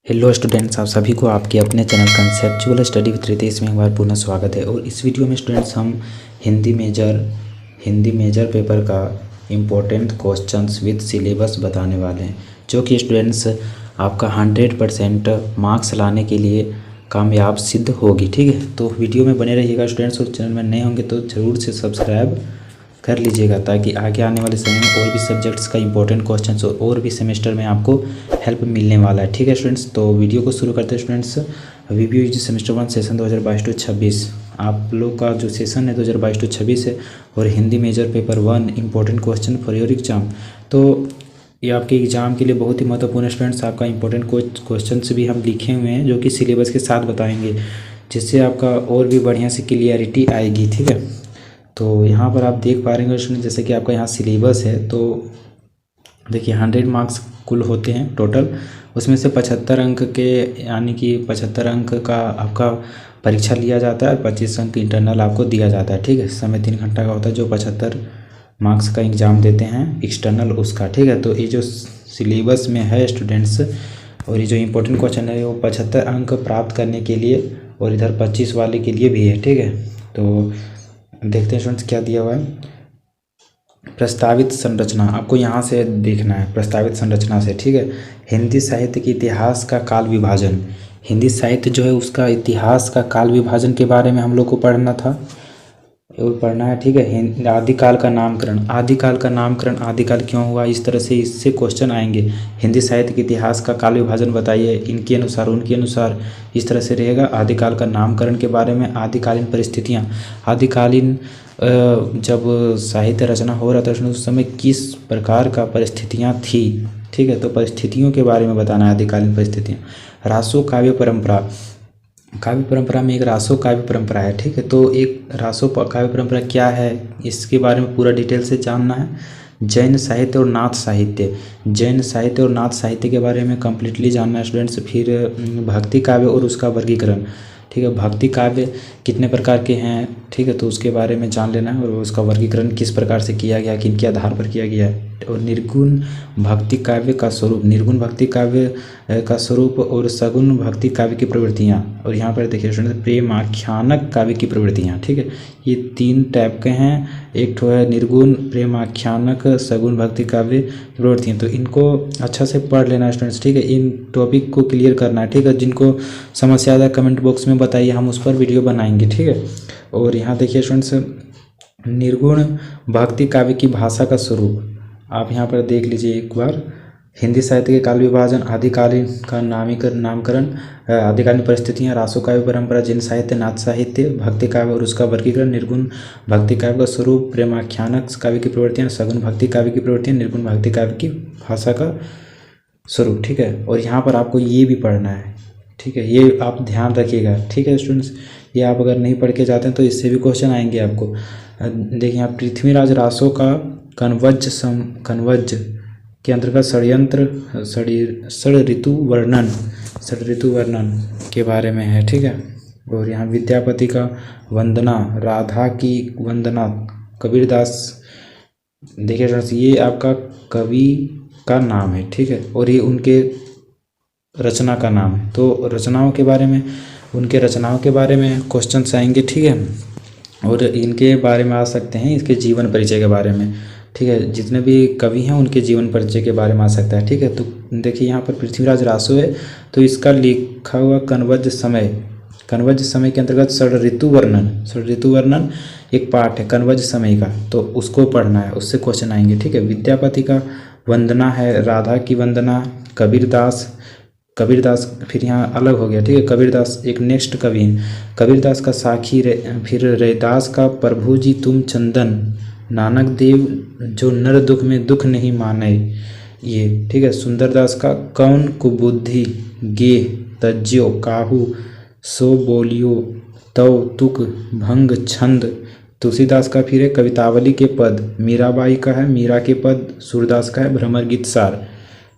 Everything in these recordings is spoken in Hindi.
हेलो स्टूडेंट्स, आप सभी को आपके अपने channel conceptual study with Ritesh में एक बार पुनः स्वागत है। और इस वीडियो में स्टूडेंट्स हम हिंदी मेजर पेपर का इम्पोर्टेंट क्वेश्चंस विद सिलेबस बताने वाले हैं, जो कि स्टूडेंट्स आपका 100% मार्क्स लाने के लिए कामयाब सिद्ध होगी। ठीक है, तो वीडियो में बने रहिएगा स्टूडेंट्स। और चैनल में नए होंगे तो ज़रूर से सब्सक्राइब कर लीजिएगा, ताकि आगे आने वाले समय में और भी सब्जेक्ट्स का इंपॉर्टेंट क्वेश्चंस और भी सेमेस्टर में आपको हेल्प मिलने वाला है। ठीक है स्टूडेंट्स, तो वीडियो को शुरू करते हैं स्टूडेंट्स। वीवीओ यूजी सेमेस्टर 1 सेशन 2022-26 आप लोग का जो सेशन है 2022-26 है। और Hindi major paper 1 important question for your exam. तो ये आपके एग्ज़ाम के लिए बहुत ही महत्वपूर्ण स्टूडेंट्स। आपका इंपॉर्टेंट क्वेश्चंस भी हम लिखे हुए हैं, जो कि सिलेबस के साथ बताएंगे, जिससे आपका और भी बढ़िया से क्लियरिटी आएगी। ठीक है, तो यहाँ पर आप देख पा रहे हैं स्टूडेंट, जैसे कि आपका यहाँ सिलेबस है। तो देखिए 100 मार्क्स कुल होते हैं टोटल, उसमें से 75 अंक के यानी कि 75 अंक का आपका परीक्षा लिया जाता है, 25 अंक इंटरनल आपको दिया जाता है। ठीक है, समय 3 घंटा का होता है, जो 75 मार्क्स का एग्ज़ाम देते हैं एक्सटर्नल उसका। ठीक है, तो ये जो सिलेबस में है स्टूडेंट्स, और ये जो इम्पोर्टेंट क्वेश्चन है वो 75 अंक प्राप्त करने के लिए और इधर 25 वाले के लिए भी है। ठीक है, तो देखते हैं स्टूडेंट्स क्या दिया हुआ है। प्रस्तावित संरचना आपको यहाँ से देखना है, प्रस्तावित संरचना से। ठीक है, हिंदी साहित्य के इतिहास का काल विभाजन, हिंदी साहित्य जो है उसका इतिहास का काल विभाजन के बारे में हम लोग को पढ़ना था और पढ़ना है। ठीक है, आदिकाल का नामकरण, आदिकाल का नामकरण, आदिकाल क्यों हुआ, इस तरह से इससे क्वेश्चन आएंगे। हिंदी साहित्य के इतिहास का काल विभाजन बताइए, इनके अनुसार उनके अनुसार, इस तरह से रहेगा। आदिकाल का नामकरण के बारे में, आदिकालीन परिस्थितियाँ, आदिकालीन जब साहित्य रचना हो रहा था उस समय किस प्रकार का परिस्थितियाँ थी। ठीक है, तो परिस्थितियों के बारे में बताना है, आदिकालीन परिस्थितियाँ। रासो काव्य परंपरा, काव्य परंपरा में एक रासो काव्य परंपरा है। ठीक है, तो एक रासो काव्य परंपरा क्या है, इसके बारे में पूरा डिटेल से जानना है। जैन साहित्य और नाथ साहित्य, जैन साहित्य और नाथ साहित्य के बारे में कम्प्लीटली जानना है स्टूडेंट्स। फिर भक्ति काव्य और उसका वर्गीकरण। ठीक है, भक्ति काव्य कितने प्रकार के हैं, ठीक है, तो उसके बारे में जान लेना है, और उसका वर्गीकरण किस प्रकार से किया गया, किन के आधार पर किया गया है। और निर्गुण भक्ति काव्य का स्वरूप, निर्गुण भक्ति काव्य का स्वरूप और सगुण भक्ति काव्य की प्रवृत्तियाँ। और यहाँ पर देखिए स्टूडेंट, प्रेमाख्यानक काव्य की प्रवृत्तियाँ। ठीक है, ये 3 टाइप के हैं, एक तो है निर्गुण, प्रेमाख्यानक, सगुण भक्ति काव्य की प्रवृत्तियाँ। तो इनको अच्छा से पढ़ लेना स्टूडेंट्स। ठीक है, इन टॉपिक को क्लियर करना है। ठीक है, जिनको समस्या आता है कमेंट बॉक्स में बताइए, हम उस पर वीडियो बनाएंगे। ठीक है, और यहाँ देखिए स्टूडेंट्स, निर्गुण भक्ति काव्य की भाषा का स्वरूप आप यहाँ पर देख लीजिए एक बार। हिंदी साहित्य के काल विभाजन, आदिकालीन का नामकरण, आदिकालीन परिस्थितियाँ, रासो काव्य परंपरा, जैन साहित्य, नाथ साहित्य, भक्ति काव्य और उसका वर्गीकरण, निर्गुण भक्ति काव्य का स्वरूप, प्रेमाख्यानक काव्य की प्रवृत्तियाँ, सगुण भक्ति काव्य की प्रवृत्तियाँ, निर्गुण भक्ति काव्य की भाषा का स्वरूप। ठीक है, और यहाँ पर आपको ये भी पढ़ना है। ठीक है, ये आप ध्यान रखिएगा। ठीक है स्टूडेंट्स, ये आप अगर नहीं पढ़ के जाते हैं तो इससे भी क्वेश्चन आएंगे आपको। देखिए यहाँ पृथ्वीराज रासो का कनवज के अंतर्गत षड ऋतु वर्णन के बारे में है। ठीक है, और यहाँ विद्यापति का वंदना, राधा की वंदना, कबीरदास, देखिए फ्रेंड्स ये आपका कवि का नाम है। ठीक है, और ये उनके रचना का नाम है। तो रचनाओं के बारे में, उनके रचनाओं के बारे में क्वेश्चंस आएंगे। ठीक है, और इनके बारे में आ सकते हैं, इसके जीवन परिचय के बारे में। ठीक है, जितने भी कवि हैं उनके जीवन परिचय के बारे में आ सकता है। ठीक है, तो देखिए यहाँ पर पृथ्वीराज रासो है, तो इसका लिखा हुआ कनवज समय के अंतर्गत षड ऋतु वर्णन एक पाठ है कनवज समय का, तो उसको पढ़ना है, उससे क्वेश्चन आएंगे। ठीक है, विद्यापति का वंदना है, राधा की वंदना, कबीरदास फिर यहाँ अलग हो गया। ठीक है, कबीरदास एक नेक्स्ट कवि हैं, कबीरदास का साखी, फिर रैदास का प्रभु जी तुम चंदन, नानक देव जो नर दुख में दुख नहीं माने ये। ठीक है, सुंदरदास का कौन कुबुद्धि गे तज्यो काहू सो बोलियो तव तुक भंग छंद। तुलसीदास का फिर है कवितावली के पद, मीराबाई का है मीरा के पद, सूरदास का है भ्रमर गीत सार।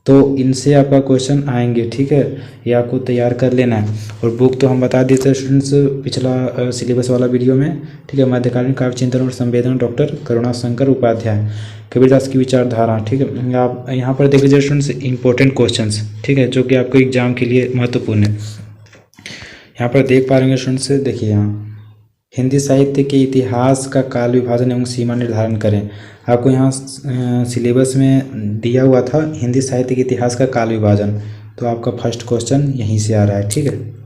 तो इनसे आपका क्वेश्चन आएंगे। ठीक है, ये आपको तैयार कर लेना है। और बुक तो हम बता देते हैं स्टूडेंट्स पिछला सिलेबस वाला वीडियो में। ठीक है, मध्यकालीन काव्य चिंतन और संवेदन, डॉक्टर करुणाशंकर उपाध्याय। कबीरदास की विचारधारा, ठीक है। आप यहाँ पर देख लीजिए स्टूडेंट्स इंपॉर्टेंट क्वेश्चंस, ठीक है, जो कि आपको एग्जाम के लिए महत्वपूर्ण है। यहाँ पर देख पा रहे हैं स्टूडेंट्स, देखिए यहाँ हिंदी साहित्य के इतिहास का काल विभाजन एवं सीमा निर्धारण करें। आपको यहाँ सिलेबस में दिया हुआ था हिंदी साहित्य के इतिहास का काल विभाजन, तो आपका फर्स्ट क्वेश्चन यहीं से आ रहा है, ठीक है।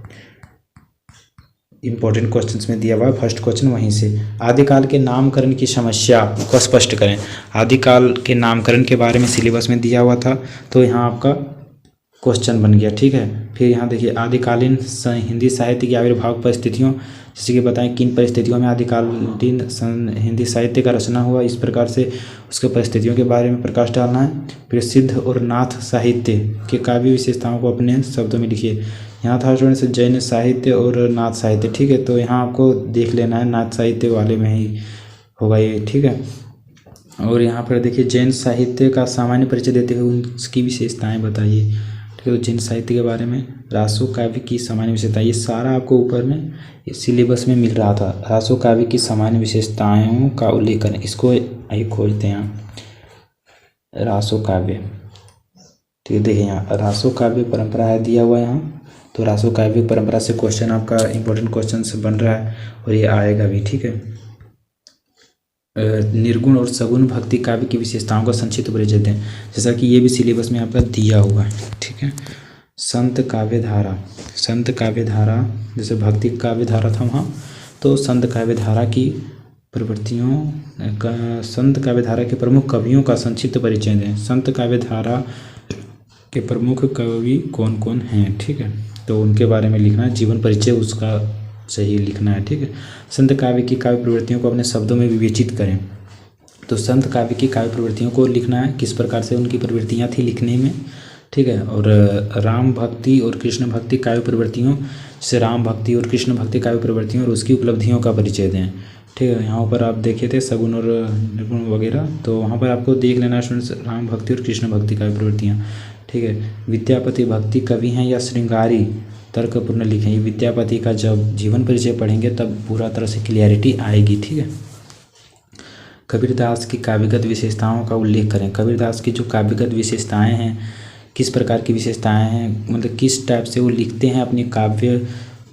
इंपॉर्टेंट क्वेश्चंस में दिया हुआ है फर्स्ट क्वेश्चन वहीं से। आदिकाल के नामकरण की समस्या को स्पष्ट करें। आदिकाल के नामकरण के बारे में सिलेबस में दिया हुआ था, तो यहाँ आपका क्वेश्चन बन गया, ठीक है। फिर यहाँ देखिए आदिकालीन हिंदी साहित्य की आविर्भाव परिस्थितियों, जैसे कि बताएं किन परिस्थितियों में आदिकालीन हिंदी साहित्य का रचना हुआ, इस प्रकार से उसके परिस्थितियों के बारे में प्रकाश डालना है। फिर सिद्ध और नाथ साहित्य के काव्य विशेषताओं को अपने शब्दों में लिखिए। यहाँ था स्टूडेंट्स जैन साहित्य और नाथ साहित्य, ठीक है, तो यहाँ आपको देख लेना है नाथ साहित्य वाले में ही होगा ये, ठीक है। और यहाँ पर देखिए जैन साहित्य का सामान्य परिचय देते हुए उसकी विशेषताएँ बताइए, ठीक है। तो जैन साहित्य के बारे में रासो काव्य की सामान्य विशेषता, ये सारा आपको ऊपर में सिलेबस में मिल रहा था। रासो काव्य की सामान्य विशेषताओं का उल्लेख करें, इसको आइए खोजते हैं यहाँ। रासो काव्य, ठीक है, देखिए यहाँ रासो काव्य परंपरा है दिया हुआ यहाँ, तो रासो काव्य परंपरा से क्वेश्चन आपका इंपॉर्टेंट क्वेश्चन बन रहा है और ये आएगा भी, ठीक है। निर्गुण और सगुण भक्ति काव्य की विशेषताओं का संक्षिप्त परिचय दें, जैसा कि ये भी सिलेबस में आपका दिया हुआ है, ठीक है। संत काव्य धारा, संत काव्य धारा जैसे भक्ति काव्य धारा था वहाँ, तो संत काव्य धारा की प्रवृत्तियों का, संत काव्य धारा के प्रमुख कवियों का संक्षिप्त परिचय दें। संत काव्य धारा के प्रमुख कवि कौन कौन हैं, ठीक है, तो उनके बारे में लिखना है, जीवन परिचय उसका सही लिखना है, ठीक है। संत काव्य की काव्य प्रवृत्तियों को अपने शब्दों में विवेचित करें, तो संत काव्य की काव्य प्रवृत्तियों को लिखना है, किस प्रकार से उनकी प्रवृत्तियाँ थी लिखने में, ठीक है। और राम भक्ति और कृष्ण भक्ति काव्य प्रवृत्तियों से राम भक्ति और कृष्ण भक्ति काव्य प्रवृत्तियों और उसकी उपलब्धियों का परिचय दें, ठीक है। यहाँ पर आप देखे थे सगुण और निर्गुण वगैरह, तो वहाँ पर आपको देख लेना स्टूडेंट्स राम भक्ति और कृष्ण भक्ति काव्य प्रवृत्तियाँ, ठीक है। विद्यापति भक्ति कवि हैं या श्रृंगारी तर्कपूर्ण लिखें। ये विद्यापति का जब जीवन परिचय पढ़ेंगे तब पूरा तरह से क्लियरिटी आएगी, ठीक है। कबीरदास की काव्यगत विशेषताओं का उल्लेख करें। कबीरदास की जो काव्यगत विशेषताएं हैं, किस प्रकार की विशेषताएं हैं, मतलब किस टाइप से वो लिखते हैं अपनी काव्य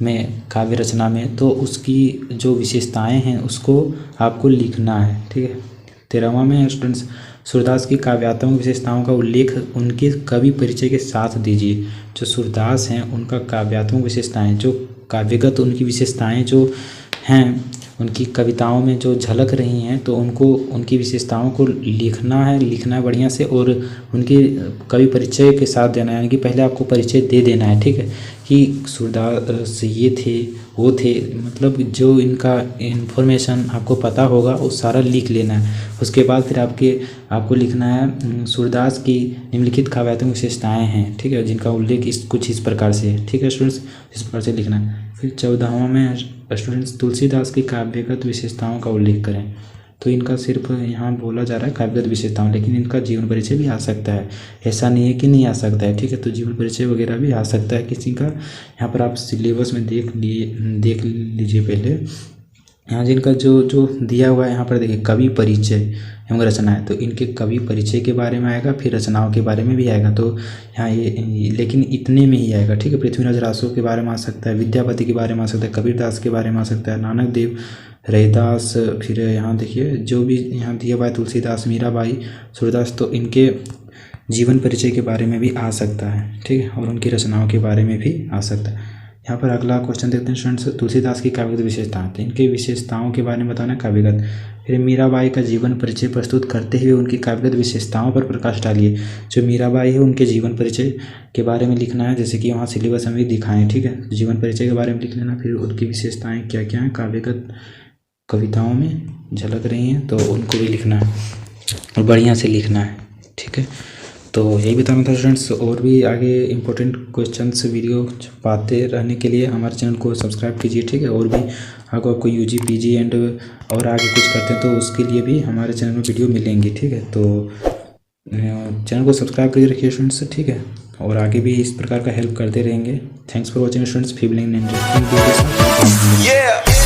में, काव्य रचना में, तो उसकी जो विशेषताएं हैं उसको आपको लिखना है, ठीक है। 13वां में स्टूडेंट्स सूरदास की काव्यात्मक विशेषताओं का उल्लेख उनके कवि परिचय के साथ दीजिए। जो सूरदास हैं उनका काव्यात्मक विशेषताएं, जो काव्यगत उनकी विशेषताएं जो हैं, उनकी कविताओं में जो झलक रही हैं, तो उनको उनकी विशेषताओं को लिखना है बढ़िया से, और उनके कवि परिचय के साथ देना है, यानी कि पहले आपको परिचय दे देना है, ठीक है, कि सूरदास ये थे वो थे, मतलब जो इनका इन्फॉर्मेशन आपको पता होगा वो सारा लिख लेना है। उसके बाद फिर आपको लिखना है सूरदास की निम्नलिखित काव्यात्मक विशेषताएं हैं, ठीक है, जिनका उल्लेख कुछ इस प्रकार से है, ठीक है स्टूडेंट्स, इस प्रकार से लिखना है। फिर 14वां में स्टूडेंट्स तुलसीदास की काव्यगत विशेषताओं का उल्लेख करें। तो इनका सिर्फ यहाँ बोला जा रहा है काव्यगत विशेषताओं, लेकिन इनका जीवन परिचय भी आ सकता है, ऐसा नहीं है कि नहीं आ सकता है, ठीक है। तो जीवन परिचय वगैरह भी आ सकता है किसी का। यहाँ पर आप सिलेबस में देख लीजिए पहले, यहाँ जिनका जो दिया हुआ है, यहाँ पर देखिए कवि परिचय एवं रचना है, तो इनके कवि परिचय के बारे में आएगा, फिर रचनाओं के बारे में भी आएगा, तो यहाँ ये लेकिन इतने में ही आएगा, ठीक है। पृथ्वीराज रासो के बारे में आ सकता है, विद्यापति के बारे में आ सकता है, कबीरदास के बारे में आ सकता है, नानक देव, रैदास, फिर यहाँ देखिए जो भी यहाँ दिया हुआ है तुलसीदास, मीराबाई, सूरदास, तो इनके जीवन परिचय के बारे में भी आ सकता है, ठीक है, और उनकी रचनाओं के बारे में भी आ सकता है। यहाँ पर अगला क्वेश्चन देखते हैं स्टूडेंट्स, तुलसीदास की काव्यगत विशेषताएं, तो इनके विशेषताओं के बारे में बताना काव्यगत। फिर मीराबाई का जीवन परिचय प्रस्तुत करते हुए उनकी काव्यगत विशेषताओं पर प्रकाश डालिए। जो मीराबाई है उनके जीवन परिचय के बारे में लिखना है, जैसे कि वहाँ सिलेबस में भी दिखाएं, ठीक है। जीवन परिचय के बारे में लिख लेना, फिर उनकी विशेषताएँ क्या क्या हैं काव्यगत कविताओं में झलक रही हैं, तो उनको भी लिखना है और बढ़िया से लिखना है, ठीक है। तो यही बताना था स्टूडेंट्स, और भी आगे इंपॉर्टेंट क्वेश्चंस वीडियो पाते रहने के लिए हमारे चैनल को सब्सक्राइब कीजिए, ठीक है। और भी आपको यूजी पीजी एंड और आगे कुछ करते हैं तो उसके लिए भी हमारे चैनल में वीडियो मिलेंगी, ठीक है। तो चैनल को सब्सक्राइब करके रखिए स्टूडेंट्स, ठीक है, और आगे भी इस प्रकार का हेल्प करते रहेंगे। थैंक्स फॉर वॉचिंग स्टूडेंट्स, फिर मिलेंगे नेक्स्ट वीडियो के साथ।